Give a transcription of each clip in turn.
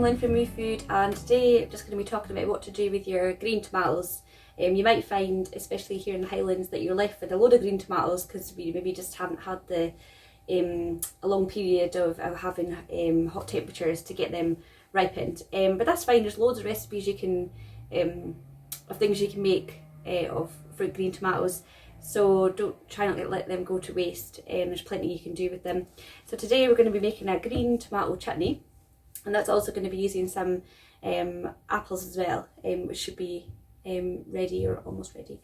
Lynn from Move Food, and today I'm just going to be talking about what to do with your green tomatoes. You might find, especially here in the Highlands, that you're left with a load of green tomatoes because we maybe just haven't had a long period of having hot temperatures to get them ripened. But that's fine. There's loads of recipes you can of things you can make for green tomatoes. So try not to let them go to waste. There's plenty you can do with them. So today we're going to be making a green tomato chutney, and that's also going to be using some apples as well, which should be ready or almost ready.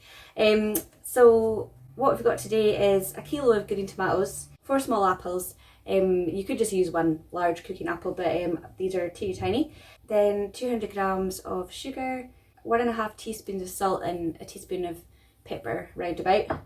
So what we've got today is a kilo of green tomatoes, 4 small apples. You could just use one large cooking apple, but these are teeny tiny. Then 200 grams of sugar, 1.5 teaspoons of salt, and a teaspoon of pepper round about.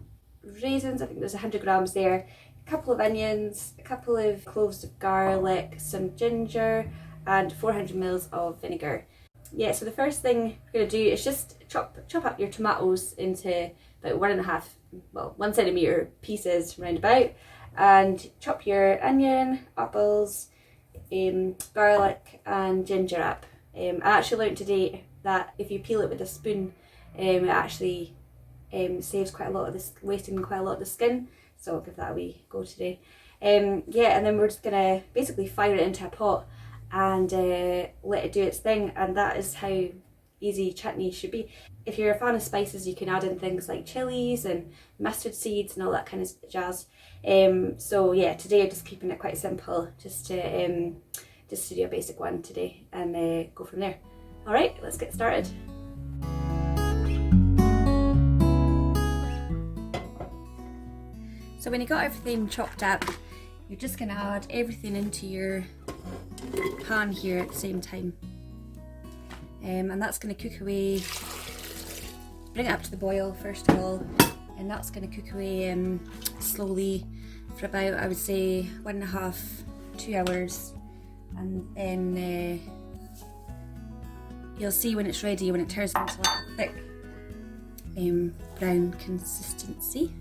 Raisins, I think there's 100 grams there. A couple of onions, a couple of cloves of garlic, some ginger, and 400 ml of vinegar. Yeah, so the first thing we're going to do is just chop up your tomatoes into about 1 centimetre pieces round about, and chop your onion, apples, garlic and ginger up. I actually learned today that if you peel it with a spoon, it actually saves quite a lot of this, wasting quite a lot of the skin, so I'll give that a wee go today. Yeah, and then we're just gonna basically fire it into a pot and let it do its thing, and that is how easy chutney should be. If you're a fan of spices, you can add in things like chilies and mustard seeds and all that kind of jazz. So yeah, today I'm just keeping it quite simple, just to do a basic one today and go from there. All right, let's get started. So when you got everything chopped up, you're just going to add everything into your pan here at the same time. And that's going to cook away, bring it up to the boil first of all, and that's going to cook away slowly for about, I would say, 1.5 to 2 hours. And then you'll see when it's ready, when it turns into like a thick brown consistency.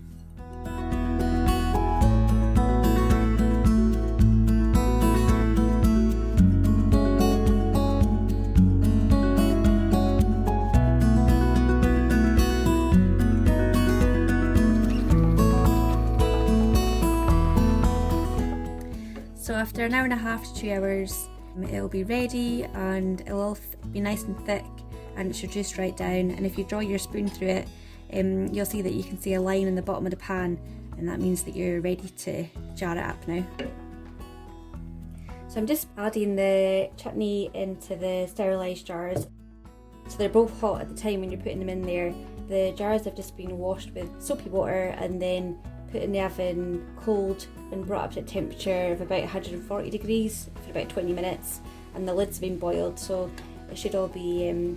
So after 1.5 to 2 hours, it'll be ready and it'll all be nice and thick and it should juice right down. And if you draw your spoon through it, you'll see that you can see a line in the bottom of the pan, and that means that you're ready to jar it up now. So I'm just adding the chutney into the sterilised jars. So they're both hot at the time when you're putting them in there. The jars have just been washed with soapy water and then put in the oven cold and brought up to a temperature of about 140 degrees for about 20 minutes, and the lid's been boiled, so it should all be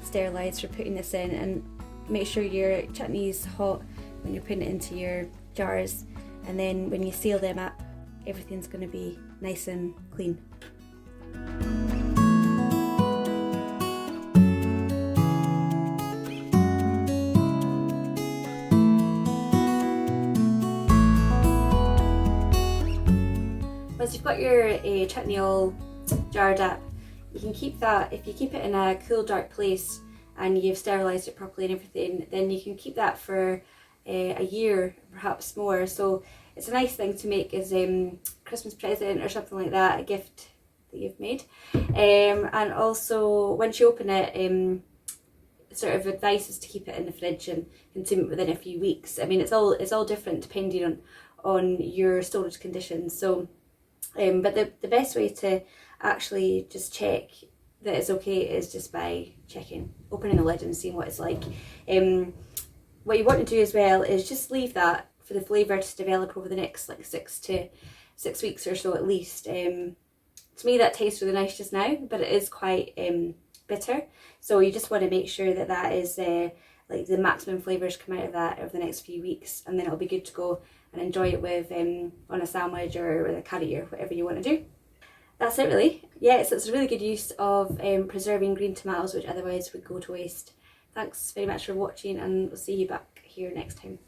sterilised for putting this in. And make sure your chutney's hot when you're putting it into your jars, and then when you seal them up, everything's going to be nice and clean. Once you've got your chutney all jarred up, you can keep that, if you keep it in a cool dark place and you've sterilised it properly and everything, then you can keep that for a year, perhaps more. So it's a nice thing to make as a Christmas present or something like that, a gift that you've made. And also once you open it, sort of advice is to keep it in the fridge and consume it within a few weeks. I mean, it's all different depending on your storage conditions. So but the best way to actually just check that it's okay is just by opening the lid and seeing what it's like. What you want to do as well is just leave that for the flavour to develop over the next like 6 weeks or so at least. To me that tastes really nice just now, but it is quite bitter, so you just want to make sure that that is like the maximum flavours come out of that over the next few weeks, and then it'll be good to go and enjoy it with on a sandwich or with a curry or whatever you want to do. That's it really. Yeah, so it's a really good use of preserving green tomatoes which otherwise would go to waste. Thanks very much for watching, and we'll see you back here next time.